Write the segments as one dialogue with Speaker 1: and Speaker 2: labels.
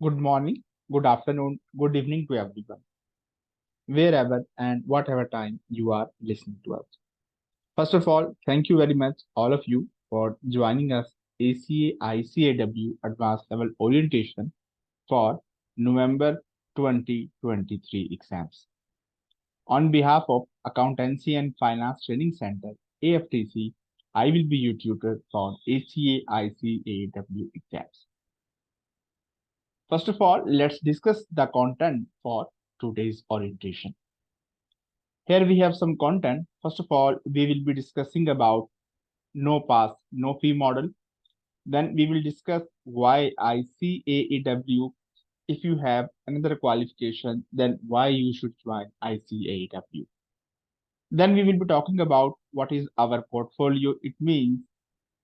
Speaker 1: Good morning, good afternoon, good evening to everyone, wherever and whatever time you are listening to us. First of all, thank you very much, all of you, for joining us ACA ICAW Advanced Level Orientation for November 2023 exams. On behalf of Accountancy and Finance Training Center, AFTC, I will be your tutor for ACA ICAW exams. First of all, let's discuss the content for today's orientation. Here we have some content. First of all, we will be discussing about no pass, no fee model. Then we will discuss why ICAEW. If you have another qualification, then why you should join ICAEW. Then we will be talking about what is our portfolio. It means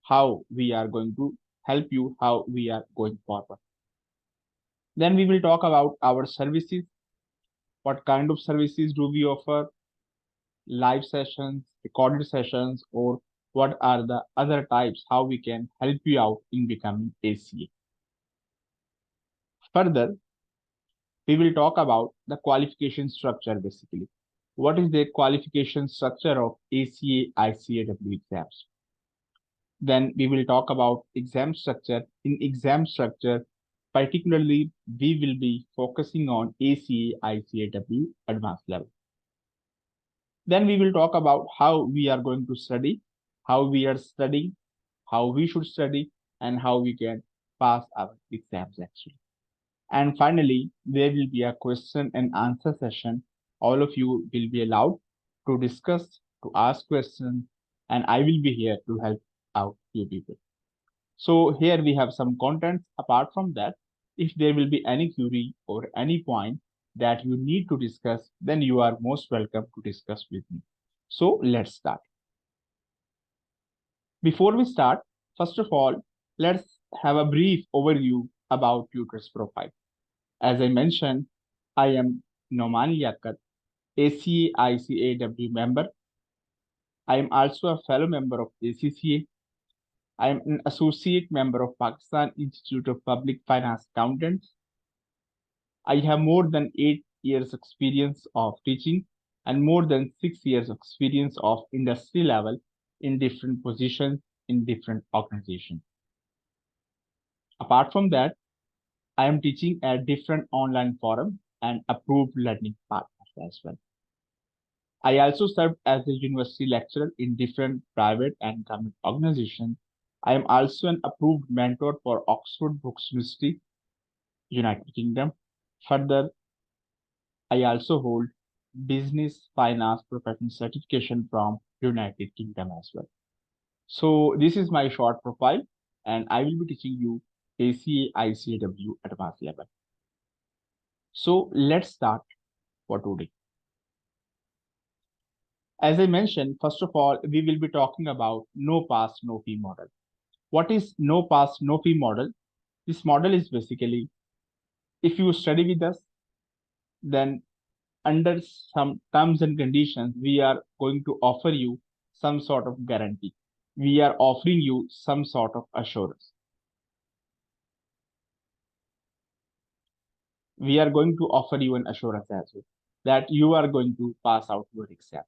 Speaker 1: how we are going to help you, how we are going forward. Then we will talk about our services. What kind of services do we offer? Live sessions, recorded sessions, or what are the other types, how we can help you out in becoming ACA. Further, we will talk about the qualification structure basically. What is the qualification structure of ACA, ICAW exams? Then we will talk about exam structure. In exam structure, particularly, we will be focusing on ACA, ICAW advanced level. Then we will talk about how we are going to study, how we are studying, how we should study, and how we can pass our exams actually. And finally, there will be a question and answer session. All of you will be allowed to discuss, to ask questions, and I will be here to help out you people. So here we have some contents. Apart from that, if there will be any query or any point that you need to discuss, then you are most welcome to discuss with me. So let's start. Before we start, first of all, let's have a brief overview about tutors profile. As I mentioned, I am NOMAN LIAQAT, ACA ICAEW member. I am also a fellow member of ACCA. I am an associate member of Pakistan Institute of Public Finance Accountants. I have more than 8 years experience of teaching and more than 6 years experience of industry level in different positions in different organizations. Apart from that, I am teaching at different online forums and approved learning partners as well. I also served as a university lecturer in different private and government organizations. I am also an approved mentor for Oxford Brookes University, United Kingdom. Further, I also hold business finance professional certification from United Kingdom as well. So this is my short profile, and I will be teaching you ACA ICAW advanced level. So let's start for today. As I mentioned, first of all, we will be talking about no pass, no fee model. What is no pass, no fee model? This model is basically, if you study with us, then under some terms and conditions, we are going to offer you some sort of guarantee. We are offering you some sort of assurance. We are going to offer you an assurance as well that you are going to pass out your exam.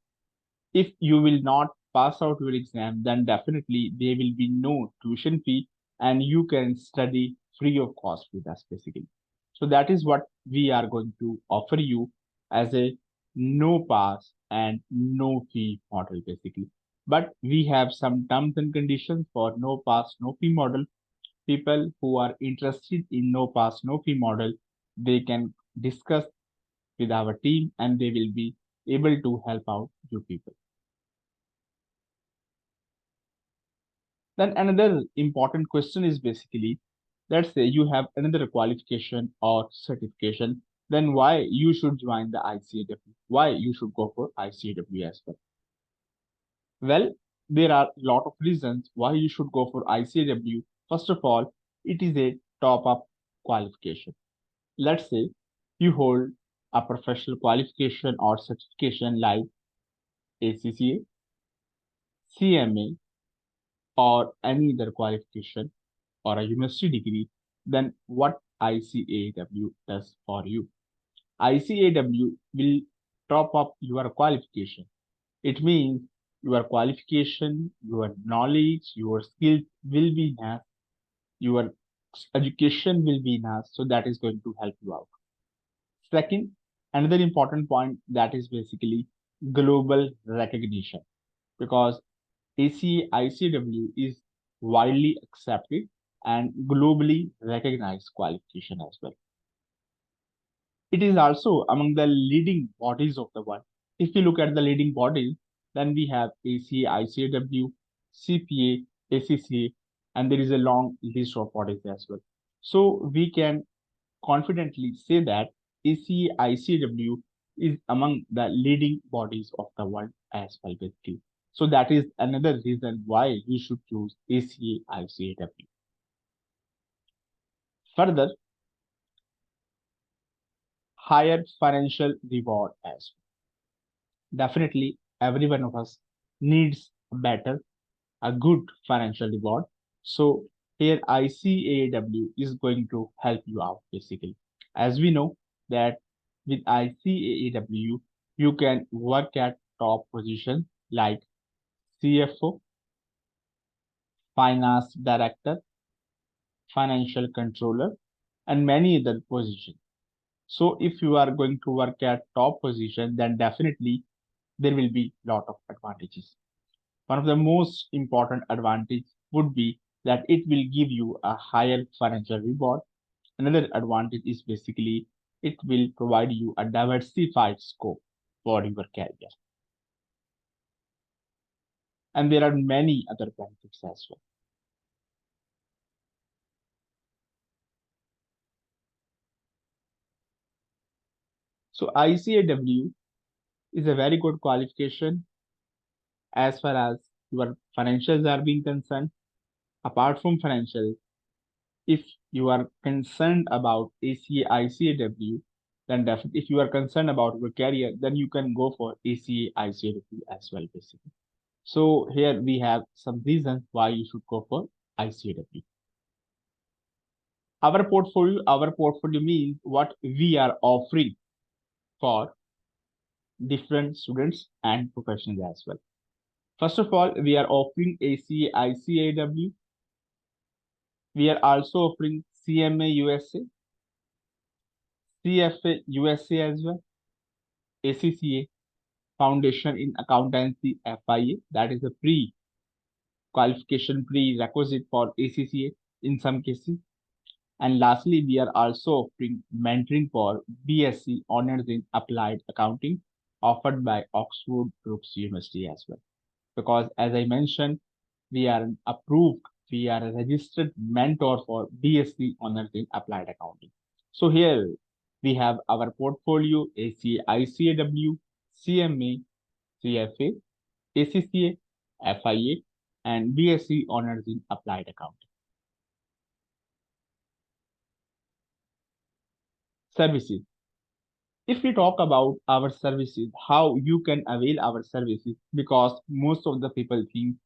Speaker 1: If you will not pass out your exam, then definitely there will be no tuition fee and you can study free of cost with us basically. So that is what we are going to offer you as a no pass and no fee model basically. But we have some terms and conditions for no pass, no fee model. People who are interested in no pass, no fee model, they can discuss with our team and they will be able to help out you people. Then another important question is basically, let's say you have another qualification or certification, then why you should join the ICAW? Why you should go for ICAW as well? Well, there are a lot of reasons why you should go for ICAW. First of all, it is a top-up qualification. Let's say you hold a professional qualification or certification like ACCA, CMA, or any other qualification or a university degree, then what ICAEW does for you. ICAEW will top up your qualification. It means your qualification, your knowledge, your skills will be enhanced, your education will be enhanced. So that is going to help you out. Second, another important point that is basically global recognition, because ACA ICAEW is widely accepted and globally recognized qualification as well. It is also among the leading bodies of the world. If we look at the leading bodies, then we have ACA ICAEW, CPA, ACCA, and there is a long list of bodies as well. So we can confidently say that ACA ICAEW is among the leading bodies of the world as well basically. So that is another reason why you should choose ACA ICAEW. Further, higher financial reward as well. Definitely, every one of us needs a good financial reward. So here ICAEW is going to help you out basically. As we know that with ICAEW, you can work at top positions like CFO, finance director, financial controller, and many other positions. So if you are going to work at top position, then definitely there will be lot of advantages. One of the most important advantage would be that it will give you a higher financial reward. Another advantage is basically it will provide you a diversified scope for your career. And there are many other benefits as well. So ICAEW is a very good qualification as far as your financials are being concerned. Apart from financials, if you are concerned about ACA ICAEW, then definitely if you are concerned about your career, then you can go for ACA ICAEW as well, basically. So here we have some reasons why you should go for ICAEW. Our portfolio means what we are offering for different students and professionals as well. First of all, we are offering ACA ICAEW. We are also offering CMA USA, CFA USA as well, ACCA, Foundation in Accountancy FIA, that is a pre-qualification prerequisite for ACCA in some cases. And lastly, we are also offering mentoring for BSc Honors in Applied Accounting offered by Oxford Brookes University as well. Because as I mentioned, we are a registered mentor for BSc Honors in Applied Accounting. So here we have our portfolio ACA ICAEW, CMA, CFA, ACCA, FIA, and BSc Honors in Applied Accounting. Services. If we talk about our services, how you can avail our services, because most of the people think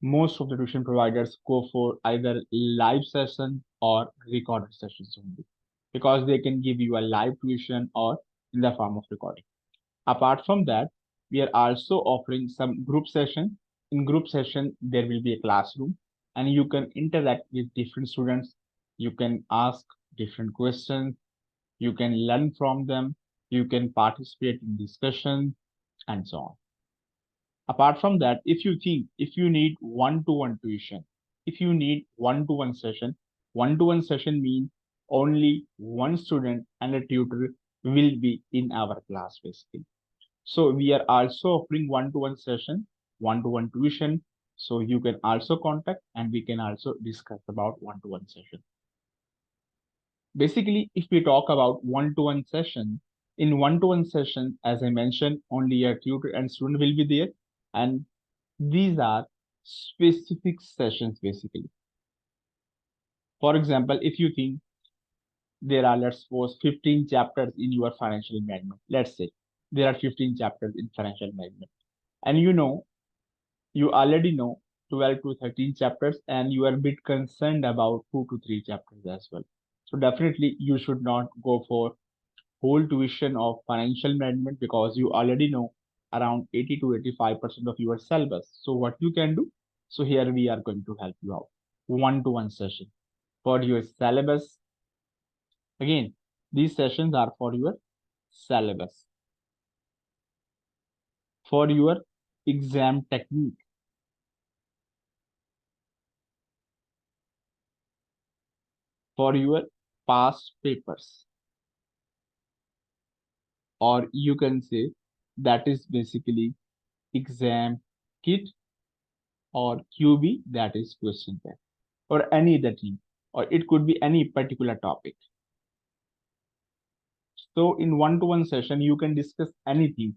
Speaker 1: most of the tuition providers go for either live session or recorded sessions only, because they can give you a live tuition or in the form of recording. Apart from that, we are also offering some group session. In group session, there will be a classroom and you can interact with different students. You can ask different questions. You can learn from them. You can participate in discussions and so on. Apart from that, if you need one-to-one tuition, if you need one-to-one session means only one student and a tutor will be in our class basically. So we are also offering one-to-one session, one-to-one tuition. So you can also contact and we can also discuss about one-to-one session. Basically, if we talk about one-to-one session, in one-to-one session, as I mentioned, only a tutor and student will be there. And these are specific sessions basically. For example, if you think there are, let's suppose, 15 chapters in your financial management, let's say there are 15 chapters in financial management, and you already know 12 to 13 chapters and you are a bit concerned about 2 to 3 chapters as well. So definitely you should not go for whole tuition of financial management because you already know around 80 to 85% of your syllabus. So what you can do? So here we are going to help you out. One-to-one session for your syllabus. Again, these sessions are for your syllabus, for your exam technique, for your past papers, or you can say that is basically exam kit or QB, that is question bank, or any other thing, or it could be any particular topic. So in one-to-one session, you can discuss anything.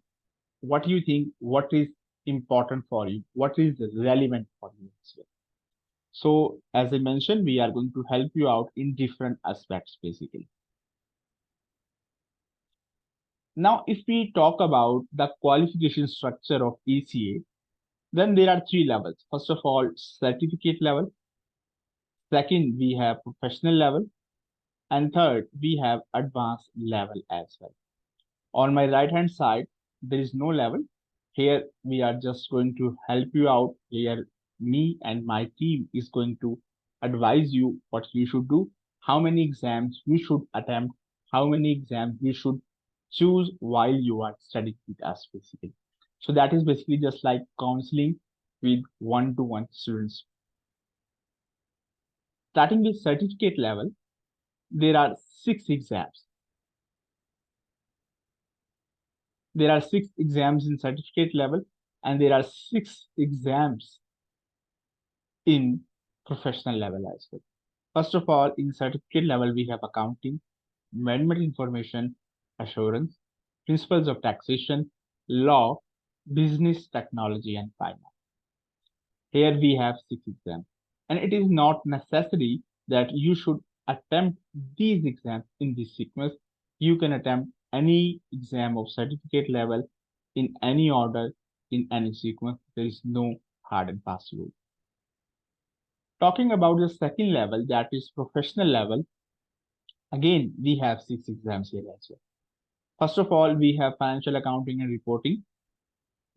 Speaker 1: What you think, what is important for you, what is relevant for you as well. So as I mentioned, we are going to help you out in different aspects basically. Now, if we talk about the qualification structure of ACA, then there are three levels. First of all, certificate level. Second, we have professional level. And third, we have advanced level as well. On my right hand side, there is no level. Here, we are just going to help you out. Here, me and my team is going to advise you what you should do, how many exams you should attempt, how many exams you should choose while you are studying with us basically. So that is basically just like counseling with one-to-one students. Starting with certificate level, there are 6 exams. There are 6 exams in certificate level and there are 6 exams in professional level as well. First of all, in certificate level, we have accounting, management information assurance, principles of taxation, law, business technology, and finance. Here we have 6 exams. And it is not necessary that you should attempt these exams in this sequence. You can attempt any exam of certificate level in any order, in any sequence. There is no hard and fast rule. Talking about the second level, that is professional level, again, we have 6 exams here as well. First of all, we have financial accounting and reporting.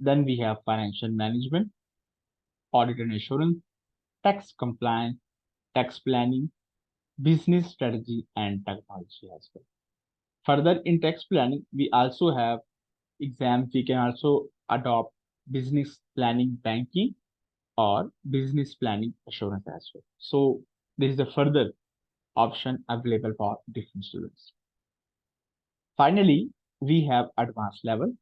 Speaker 1: Then we have financial management, audit and assurance, tax compliance, tax planning, business strategy, and technology as well. Further, in tax planning, we also have exams. We can also adopt business planning banking or business planning assurance as well. So this is a further option available for different students. Finally, we have advanced level.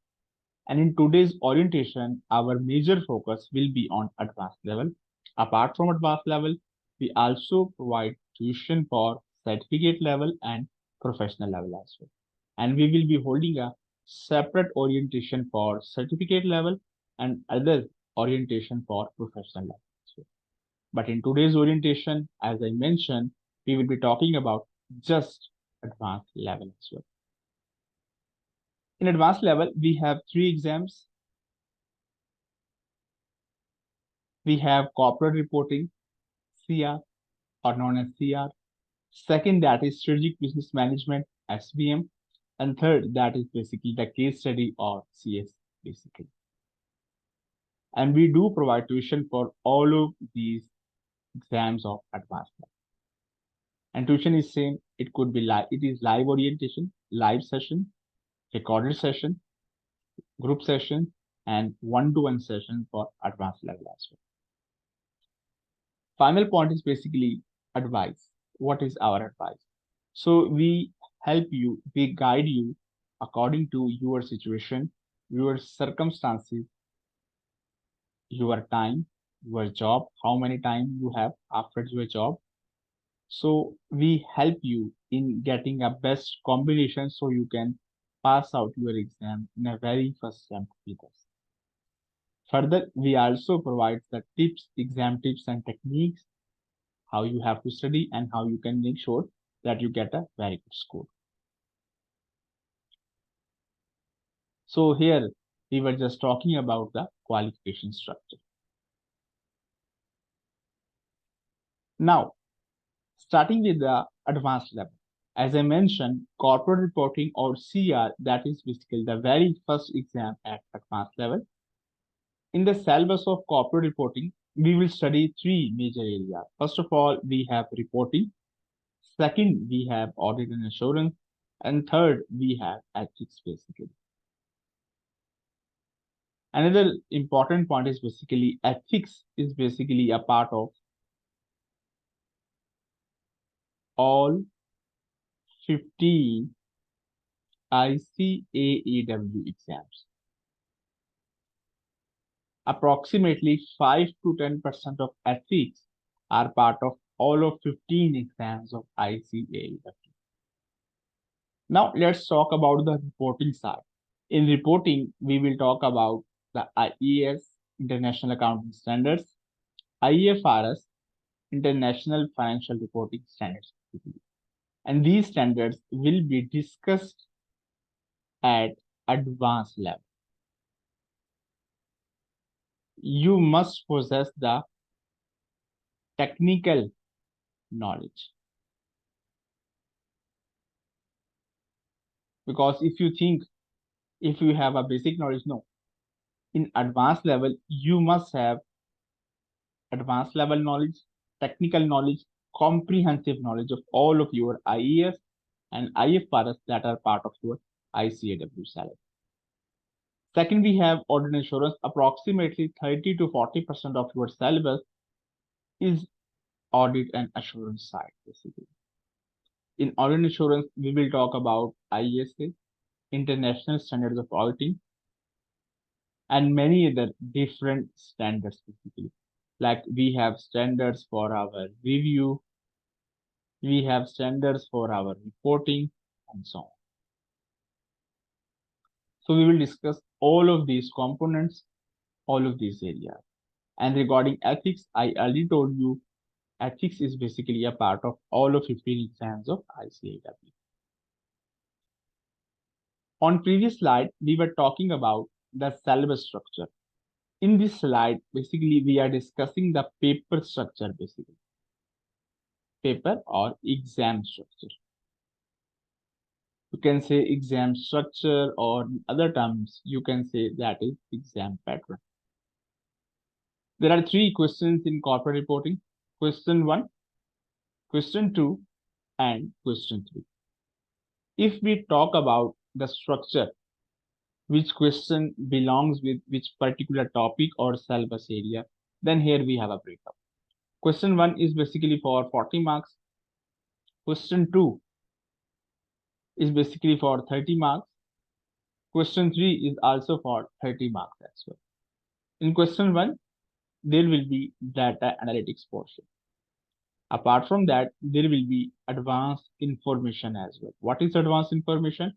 Speaker 1: And in today's orientation, our major focus will be on advanced level. Apart from advanced level, we also provide tuition for certificate level and professional level as well. And we will be holding a separate orientation for certificate level and other orientation for professional level as well. But in today's orientation, as I mentioned, we will be talking about just advanced level as well. In advanced level, we have 3 exams. We have corporate reporting, CR, or known as CR. Second, that is strategic business management, SBM. And third, that is basically the case study or CS basically. And we do provide tuition for all of these exams of advanced level. And tuition is same. It could be live. It is live orientation, live session, recorded session, group session, and one-to-one session for advanced level as well. Final point is basically advice. What is our advice? So we help you, we guide you according to your situation, your circumstances, your time, your job, how many time you have after your job. So we help you in getting a best combination so you can pass out your exam in a very first attempt with us. Further, we also provide the tips, exam tips and techniques, how you have to study and how you can make sure that you get a very good score. So here we were just talking about the qualification structure. Now, starting with the advanced level. As I mentioned, corporate reporting or CR, that is basically the very first exam at advanced level. In the syllabus of corporate reporting, we will study three major areas. First of all, we have reporting. Second, we have audit and assurance. And third, we have ethics basically. Another important point is basically ethics is basically a part of all 15 ICAEW exams. Approximately 5 to 10% of ethics are part of all of 15 exams of ICAEW. Now let's talk about the reporting side. In reporting, we will talk about the IAS, International Accounting Standards, IFRS, International Financial Reporting Standards. And these standards will be discussed at advanced level. You must possess the technical knowledge. Because if you think, if you have a basic knowledge, no. In advanced level, you must have advanced level knowledge, technical knowledge, comprehensive knowledge of all of your IES and IFRS that are part of your ICAEW syllabus. Second, we have audit and assurance. Approximately 30 to 40% of your syllabus is audit and assurance side, basically. In audit and assurance, we will talk about ISA, International Standards of Auditing, and many other different standards, basically. Like we have standards for our review, we have standards for our reporting, and so on. So we will discuss all of these components, all of these areas. And regarding ethics, I already told you, ethics is basically a part of all of 15 exams of ICAEW. On previous slide, we were talking about the syllabus structure. In this slide, basically, we are discussing the paper structure, basically. Paper or exam structure. You can say exam structure, or in other terms, you can say that is exam pattern. There are three questions in corporate reporting. Question 1, question 2, and question 3. If we talk about the structure, which question belongs with which particular topic or syllabus area, then here we have a breakup. Question 1 is basically for 40 marks. Question 2 is basically for 30 marks. Question 3 is also for 30 marks as well. In question 1, there will be data analytics portion. Apart from that, there will be advanced information as well. What is advanced information?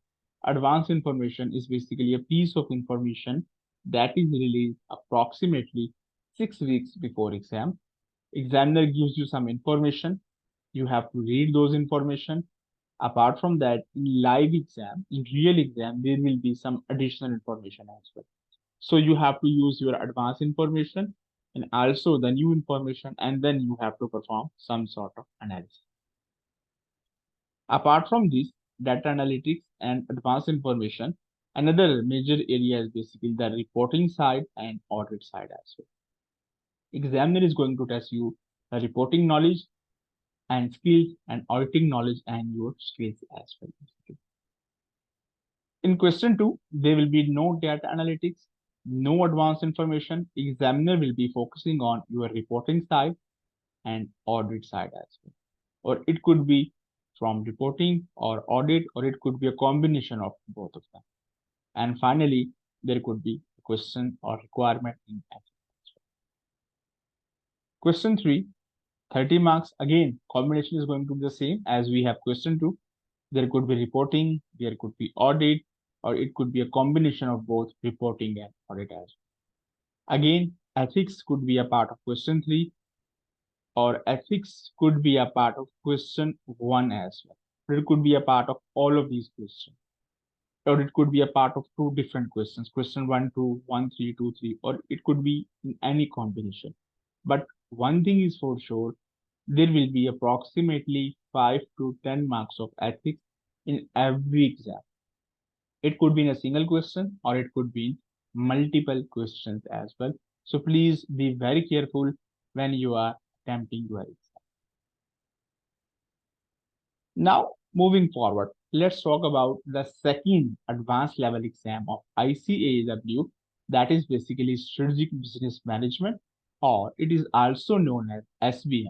Speaker 1: Advanced information is basically a piece of information that is released approximately 6 weeks before exam. Examiner gives you some information. You have to read those information. Apart from that, in live exam, in real exam, there will be some additional information as well. So you have to use your advanced information and also the new information, and then you have to perform some sort of analysis. Apart from this, data analytics and advanced information, another major area is basically the reporting side and audit side as well. Examiner is going to test you the reporting knowledge and skills and auditing knowledge and your skills as well. In question 2, there will be no data analytics, no advanced information. Examiner will be focusing on your reporting side and audit side as well. Or it could be from reporting or audit, or it could be a combination of both of them. And finally, there could be a question or requirement in ethics. Question 3, 30 marks. Again, combination is going to be the same as we have question 2. There could be reporting, there could be audit, or it could be a combination of both reporting and audit as well. Again, ethics could be a part of question 3, or ethics could be a part of question 1 as well. It could be a part of all of these questions, or it could be a part of 2 different questions, question 1, 2, 1, 3, 2, 3, or it could be in any combination. But one thing is for sure, there will be approximately 5 to 10 marks of ethics in every exam. It could be in a single question or it could be in multiple questions as well. So please be very careful when you are attempting your exam. Now, moving forward, let's talk about the second advanced level exam of ICAEW, that is basically Strategic Business Management, or it is also known as SBM.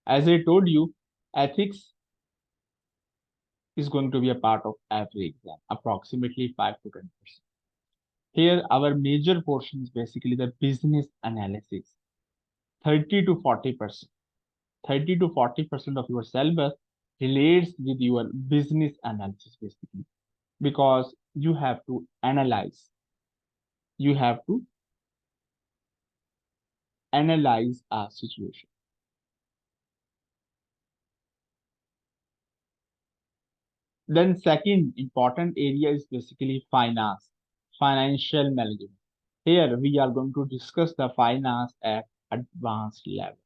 Speaker 1: As I told you, ethics is going to be a part of every exam, approximately 5 to 10%. Here, our major portion is basically the business analysis, 30 to 40%. 30 to 40% of your syllabus relates with your business analysis, basically, because you have to analyze. You have to analyze a situation. Then second important area is basically finance, financial management. Here we are going to discuss the finance at advanced level.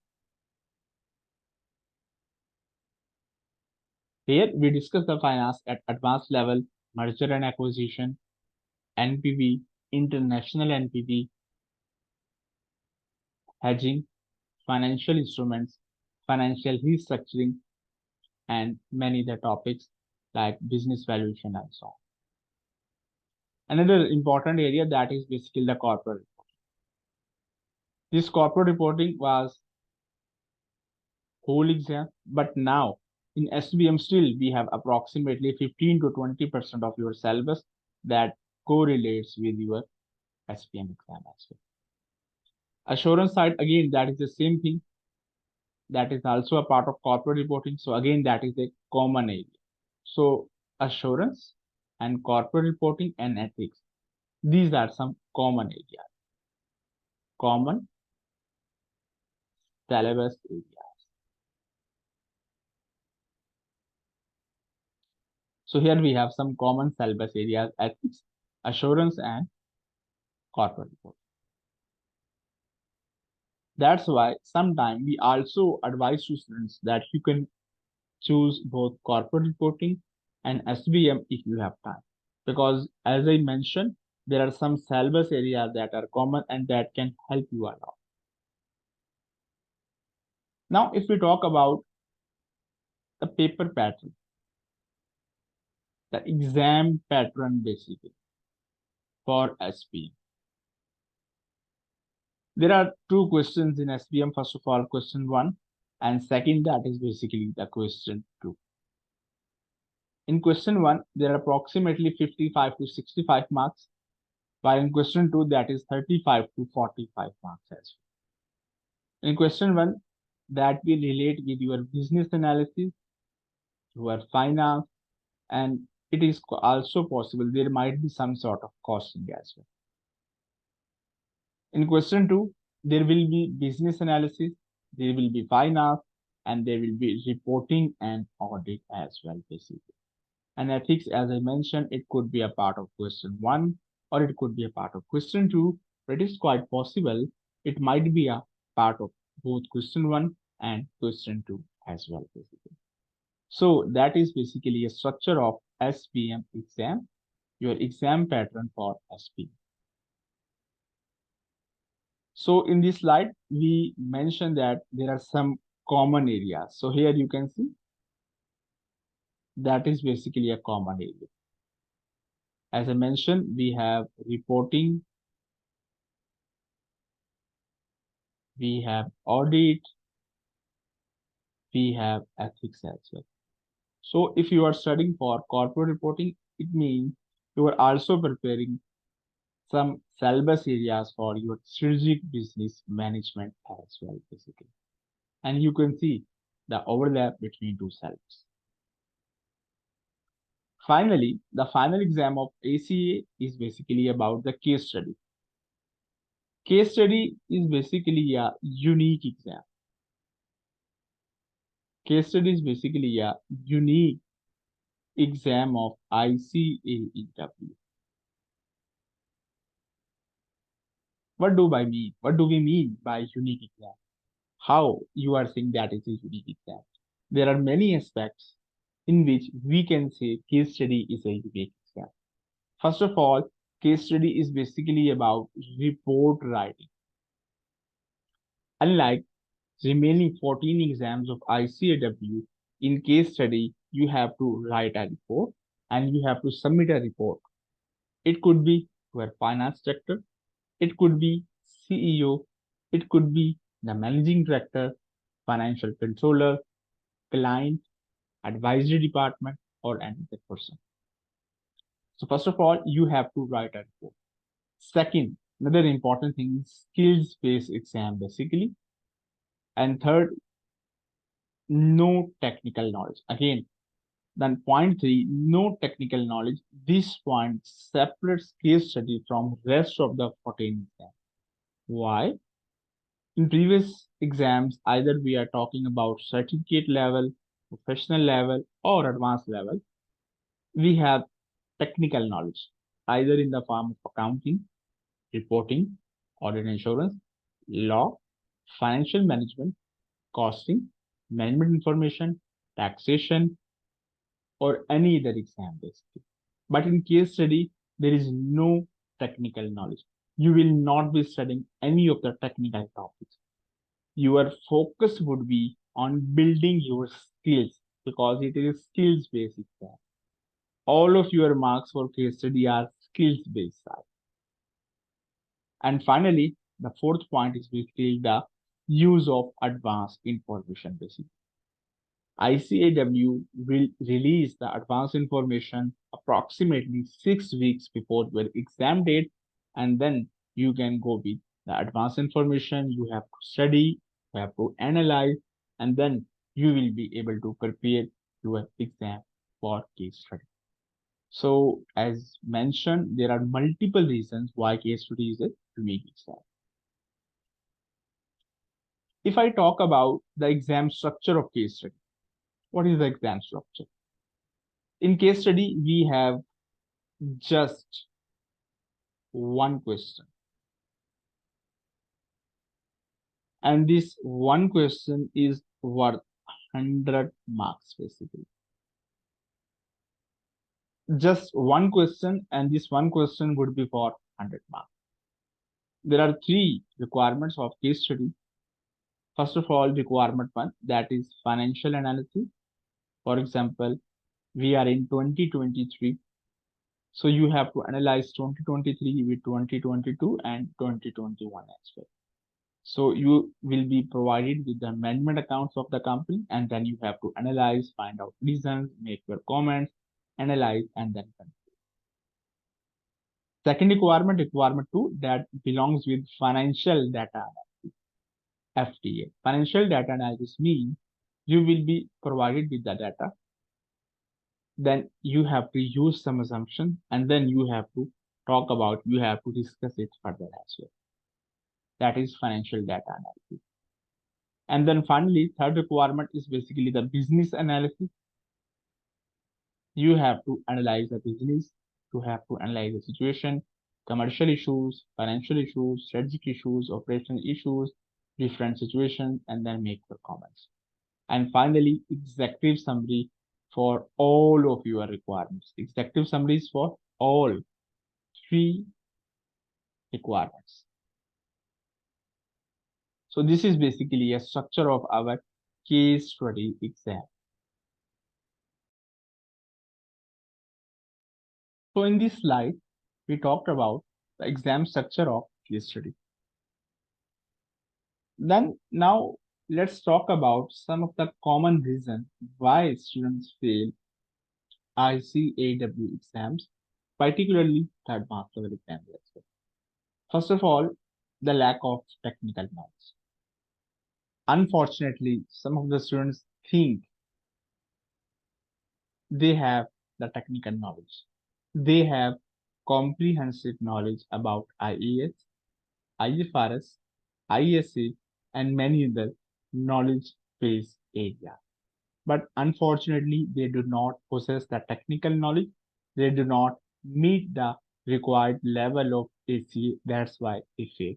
Speaker 1: Here we discuss the finance at advanced level, merger and acquisition, NPV, international NPV, hedging, financial instruments, financial restructuring, and many other topics like business valuation and so on. Another important area that is basically the corporate reporting. This corporate reporting was whole exam, but now in SBM still we have approximately 15 to 20% of your syllabus that correlates with your SBM exam as well. Assurance side, again, that is the same thing. That is also a part of corporate reporting. So again, that is a common area. So assurance and corporate reporting and ethics, these are some common areas, common syllabus areas. So here we have some common syllabus areas: ethics, assurance, and corporate reporting. That's why sometimes we also advise to students that you can choose both corporate reporting and SBM if you have time. Because as I mentioned, there are some syllabus areas that are common and that can help you a lot. Now, if we talk about the paper pattern, the exam pattern basically for SBM. There are two questions in SBM. First of all, question 1, and second, that is basically the question 2. In question 1, there are approximately 55 to 65 marks, while in question 2, that is 35 to 45 marks as well. In question 1, that will relate with your business analysis, your finance, and it is also possible there might be some sort of costing as well. In question 2, there will be business analysis, there will be finance, and there will be reporting and audit as well, basically. And ethics, as I mentioned, it could be a part of question 1 or it could be a part of question 2, but it is quite possible it might be a part of both question 1 and question 2 as well, basically. So that is basically a structure of SBM exam, your exam pattern for SBM. So in this slide, we mentioned that there are some common areas. So here you can see that is basically a common area. As I mentioned, we have reporting, we have audit, we have ethics as well. So if you are studying for corporate reporting, it means you are also preparing some syllabus areas for your strategic business management as well, basically. And you can see the overlap between two syllabus. Finally, the final exam of ACA is basically about the case study. Case study is basically a unique exam. Case study is basically a unique exam of ICAEW. What do we mean by unique exam? how you are saying that is a unique exam? There are many aspects in which we can say case study is a unique exam. First of all, case study is basically about report writing. Unlike remaining 14 exams of ICAEW, in case study, you have to write a report and you have to submit a report. It could be to a finance director, it could be CEO, it could be the managing director, financial controller, client, advisory department, or any other person. So first of all, you have to write a report. Second, another important thing is skills-based exam basically. And third, no technical knowledge. Again, then point three, no technical knowledge. This point separates case study from rest of the 14 exams. Why? In previous exams, either we are talking about certificate level, professional level, or advanced level, we have technical knowledge, either in the form of accounting, reporting, audit insurance, law, financial management, costing, management information, taxation, or any other exam basically. But in case study, there is no technical knowledge. You will not be studying any of the technical topics. Your focus would be on building your skills because it is skills based exam. All of your marks for case study are skills based side. And finally, the fourth point is basically the use of advanced information basically. ICAEW will release the advanced information approximately 6 weeks before your exam date, and then you can go with the advanced information. You have to study, you have to analyze, and then you will be able to prepare your exam for case study. So, as mentioned, there are multiple reasons why case study is a unique exam. If I talk about the exam structure of case study, what is the exam structure? In case study, we have just one question. And this one question is worth 100 marks basically. Just one question, and this one question would be for 100 marks. There are three requirements of case study. First of all, requirement one, that is financial analysis. For example, we are in 2023. So you have to analyze 2023 with 2022 and 2021 as well. So you will be provided with the management accounts of the company, and then you have to analyze, find out reasons, make your comments, analyze, and then conclude. Second requirement, requirement two, that belongs with financial data analysis, FTA. Financial data analysis means you will be provided with the data. Then you have to use some assumption, and then you have to talk about, you have to discuss it further as well. That is financial data analysis. And then finally, third requirement is basically the business analysis. You have to analyze the business, you have to analyze the situation, commercial issues, financial issues, strategic issues, operational issues, different situations, and then make your comments. And finally, executive summary for all of your requirements. Executive summaries for all three requirements. So this is basically a structure of our case study exam. So in this slide, we talked about the exam structure of case study. Then now let's talk about some of the common reasons why students fail ICAEW exams, particularly the advanced level exams as well. First of all, the lack of technical knowledge. Unfortunately, some of the students think they have the technical knowledge. They have comprehensive knowledge about IAS, IFRS, ISA, and many other knowledge-based areas. But unfortunately, they do not possess the technical knowledge. They do not meet the required level of ACA. That's why they fail.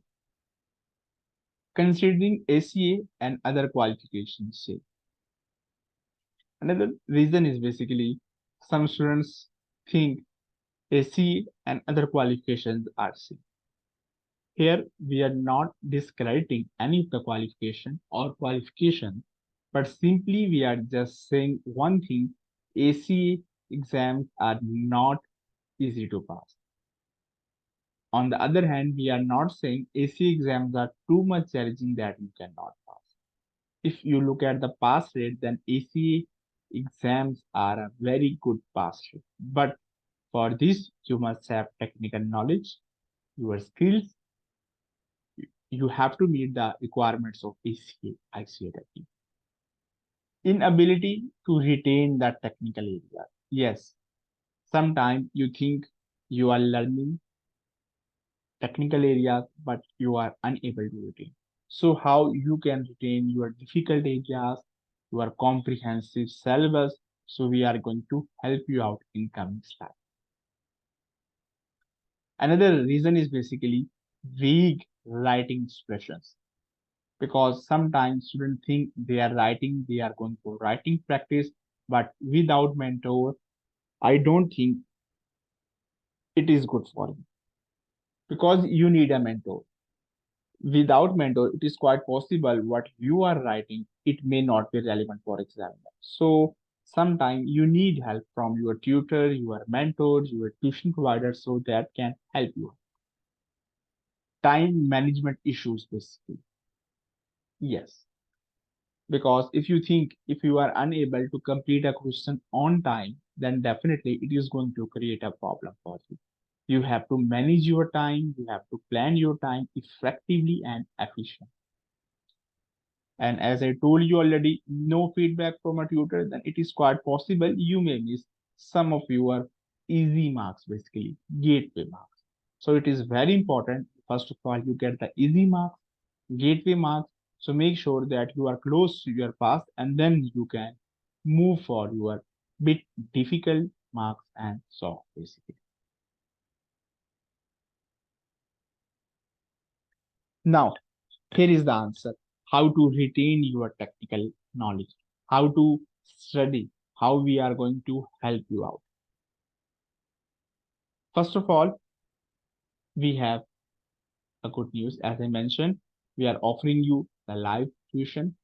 Speaker 1: considering ACA and other qualifications say. Another reason is basically some students think ACA and other qualifications are same. Here we are not discrediting any of the qualification or qualification, but simply we are just saying one thing: ACA exams are not easy to pass. On the other hand, we are not saying ACA exams are too much challenging that you cannot pass. If you look at the pass rate, then ACA exams are a very good pass rate. But for this, you must have technical knowledge, your skills. You have to meet the requirements of ACA, ICAEW. Inability to retain that technical area. Yes, sometimes you think you are learning technical areas, but you are unable to retain. So how you can retain your difficult areas, your comprehensive syllabus? So we are going to help you out in coming slide. Another reason is basically vague writing expressions, because sometimes students think they are writing, they are going for writing practice, but without mentor, I don't think it is good for you, because you need a mentor. Without mentor, it is quite possible what you are writing, it may not be relevant for examiner. So sometimes you need help from your tutor, your mentor, your tuition provider, so that can help you. Time management issues basically. Yes, because if you think if you are unable to complete a question on time, then definitely it is going to create a problem for you. You have to manage your time, you have to plan your time effectively and efficiently. And as I told you already, no feedback from a tutor, then it is quite possible you may miss some of your easy marks, basically gateway marks. So it is very important, first of all, you get the easy marks, gateway marks. So make sure that you are close to your pass, and then you can move for your bit difficult marks and so on, basically. Now, here is the answer: how to retain your technical knowledge, how to study, how we are going to help you out. First of all, we have a good news. As I mentioned, we are offering you the live tuition,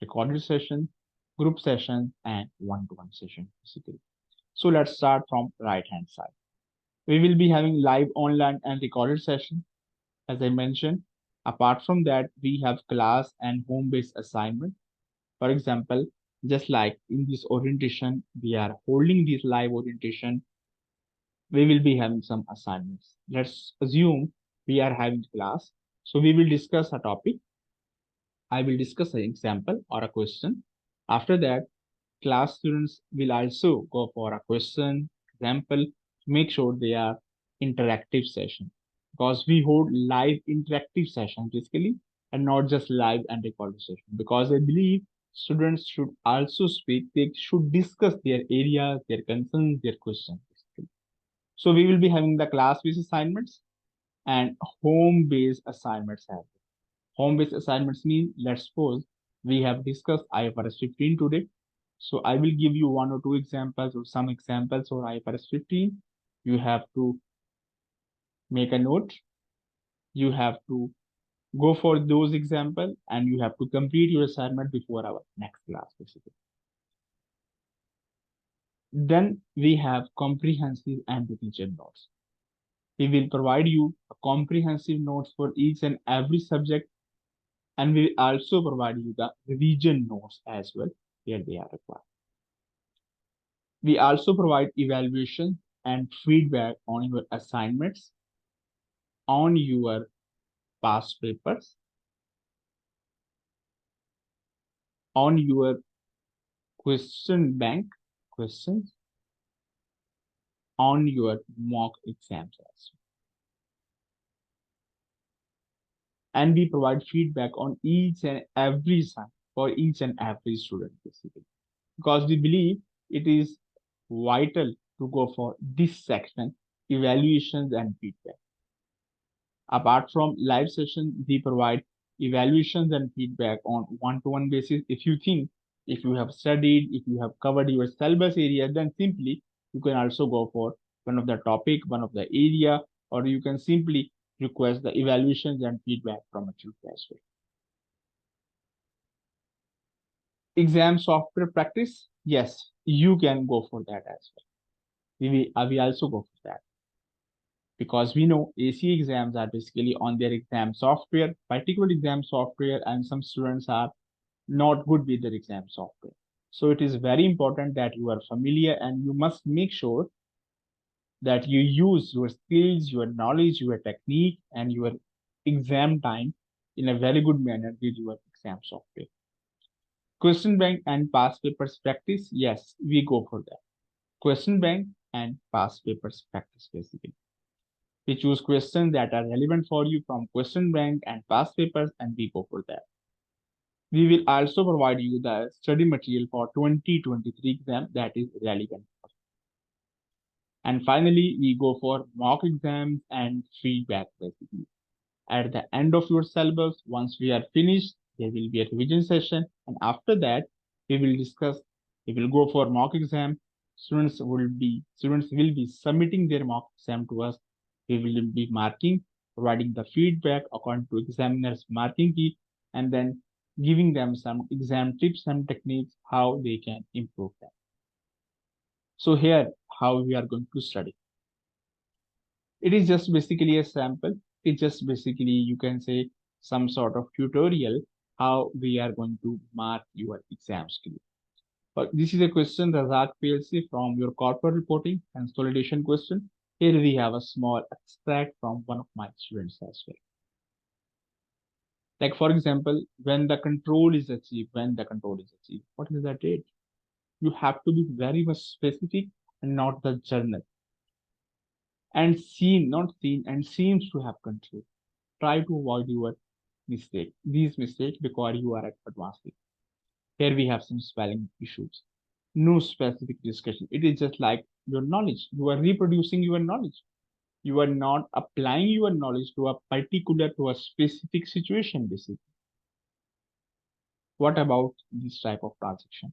Speaker 1: recorded session, group session, and one-to-one session, basically. So let's start from right hand side. We will be having live online and recorded session. As I mentioned, apart from that, we have class and home-based assignment. For example, just like in this orientation, we are holding this live orientation, we will be having some assignments. Let's assume we are having class. So we will discuss a topic. I will discuss an example or a question. After that, class students will also go for a question, example, to make sure they are interactive session, because we hold live interactive sessions basically, and not just live and recorded session, because I believe students should also speak, they should discuss their areas, their concerns, their questions, basically. So we will be having the class-based assignments and home-based assignments as well. Home-based assignments mean, let's suppose we have discussed IFRS 15 today. So I will give you one or two examples or some examples for IFRS 15. You have to make a note. You have to go for those examples and you have to complete your assignment before our next class, basically. Then we have comprehensive and revision notes. We will provide you a comprehensive notes for each and every subject, and we will also provide you the revision notes as well, where they are required. We also provide evaluation and feedback on your assignments, on your past papers, on your question bank questions, on your mock exams as well. And we provide feedback on each and every assignment for each and every student, basically, because we believe it is vital to go for this section, evaluations and feedback. Apart from live session, we provide evaluations and feedback on one-to-one basis. If you think, if you have studied, if you have covered your syllabus area, then simply you can also go for one of the topic, one of the area, or you can simply request the evaluations and feedback from a tutor as well. Exam software practice, yes, you can go for that as well. We also go for that, because we know ACA exams are basically on their exam software, particular exam software, and some students are not good with their exam software. So it is very important that you are familiar, and you must make sure that you use your skills, your knowledge, your technique, and your exam time in a very good manner with your exam software. Question bank and past papers practice, yes, we go for that. Question bank and past papers practice basically. We choose questions that are relevant for you from question bank and past papers, and we go for that. We will also provide you the study material for 2023 exam that is relevant. And finally, we go for mock exams and feedback basically. At the end of your syllabus, once we are finished, there will be a revision session, and after that, we will go for mock exam. Students will be submitting their mock exam to us. We will be marking, providing the feedback according to examiner's marking key, and then giving them some exam tips and techniques how they can improve them. So here, how we are going to study. It is just basically a sample. It's just basically, you can say, some sort of tutorial how we are going to mark your exam skill. But this is a question, Razak PLC, from your corporate reporting consolidation question. Here we have a small extract from one of my students as well. Like for example, when the control is achieved, what is the date? You have to be very much specific and not the journal. And not seen, and seems to have control. Try to avoid these mistakes, because you are at advanced stage. Here we have some spelling issues. No specific discussion. It is just like your knowledge. You are reproducing your knowledge. You are not applying your knowledge to a specific situation, basically. What about this type of transaction?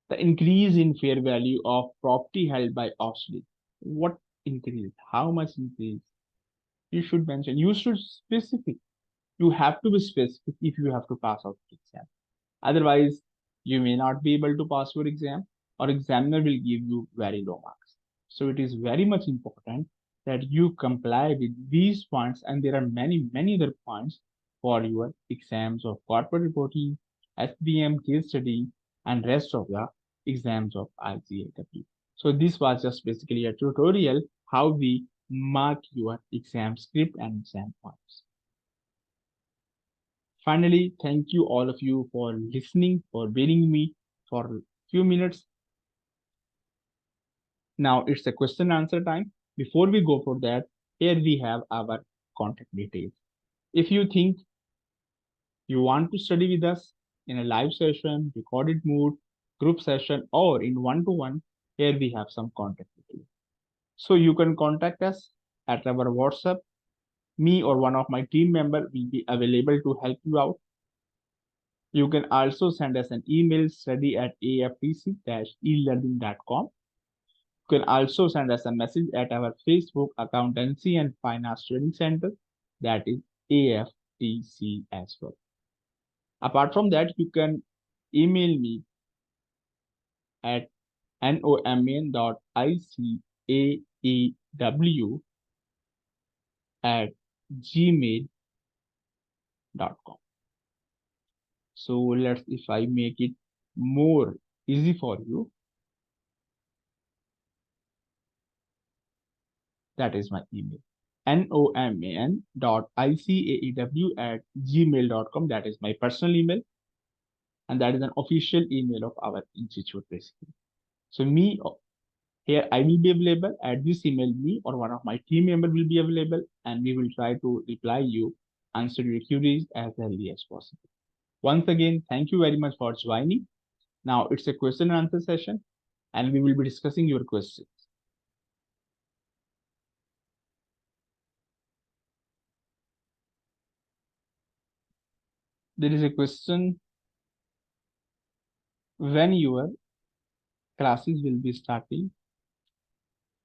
Speaker 1: The increase in fair value of property held by obsolete. What increase? How much increase? You should mention. You should specific. You have to be specific if you have to pass out the exam. Otherwise, you may not be able to pass your exam, or examiner will give you very low marks. So it is very much important that you comply with these points, and there are many, many other points for your exams of corporate reporting, SBM, case study, and rest of the exams of ICAEW. So this was just basically a tutorial how we mark your exam script and exam points. Finally, thank you all of you for listening, for bearing me for a few minutes. Now it's a question answer time. Before we go for that, here we have our contact details. If you think you want to study with us in a live session, recorded mode, group session, or in one-to-one, here we have some contact details. So you can contact us at our WhatsApp. Me or one of my team member will be available to help you out. You can also send us an email, study@aftc-elearning.com. You can also send us a message at our Facebook Accountancy and Finance Training Center, that is AFTC as well. Apart from that, you can email me at noman.icaew@gmail.com. So if I make it more easy for you, that is my email, noman.icaew@gmail.com. That is my personal email, and that is an official email of our institute basically. So here I will be available at this email. Me or one of my team member will be available, and we will try to reply you, answer your queries as early as possible. Once again, thank you very much for joining. Now it's a question and answer session, and we will be discussing your questions. There is a question when your classes will be starting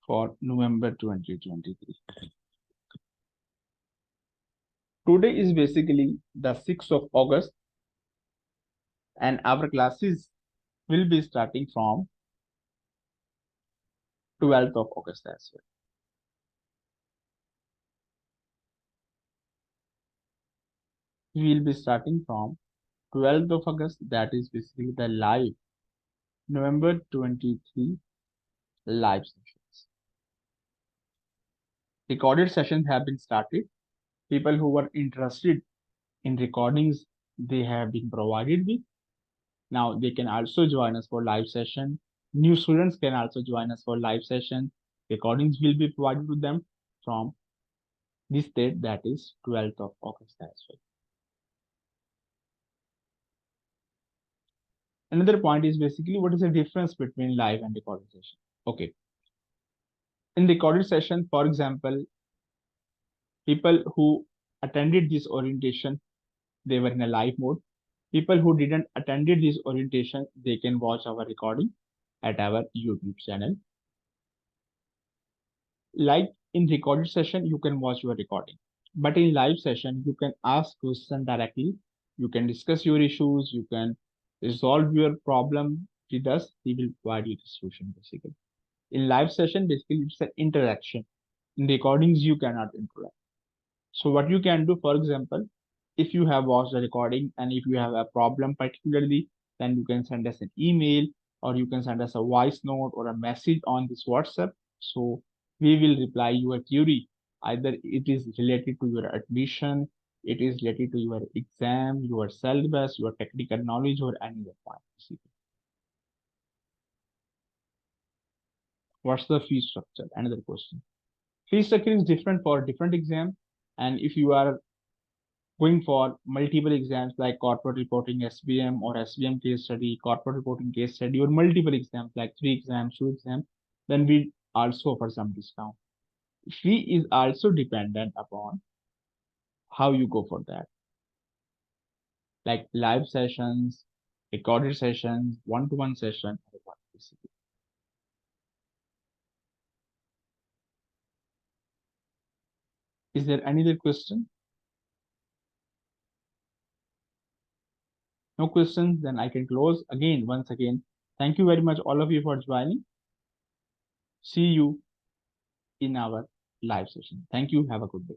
Speaker 1: for November 2023. Today is basically the 6th of August and our classes will be starting from 12th of August as well. We will be starting from 12th of August, that is basically the live November 23 live sessions. Recorded sessions have been started. People who were interested in recordings, they have been provided with. Now they can also join us for live session. New students can also join us for live session. Recordings will be provided to them from this date, that is 12th of August as well. Another point is basically what is the difference between live and recorded session. Okay. In recorded session, for example, people who attended this orientation, they were in a live mode. People who didn't attended this orientation, they can watch our recording at our YouTube channel. Like in recorded session, you can watch your recording, but in live session, you can ask questions directly. You can discuss your issues. You can resolve your problem with us. We will provide you the solution basically. In live session, basically it's an interaction. In recordings, you cannot interact. So what you can do, for example, if you have watched the recording and if you have a problem particularly, then you can send us an email or you can send us a voice note or a message on this WhatsApp. So we will reply your query. Either it is related to your admission, it is related to your exam, your syllabus, your technical knowledge, or any other point. What's the fee structure? Another question. Fee structure is different for different exam. And if you are going for multiple exams like corporate reporting SBM or SBM case study, corporate reporting case study, or multiple exams like 3 exams, 2 exams, then we also offer some discount. Fee is also dependent upon how you go for that. Like live sessions, recorded sessions, one-to-one session. Is there any other question? No questions, then I can close. Again, once again, thank you very much all of you for joining. See you in our live session. Thank you. Have a good day.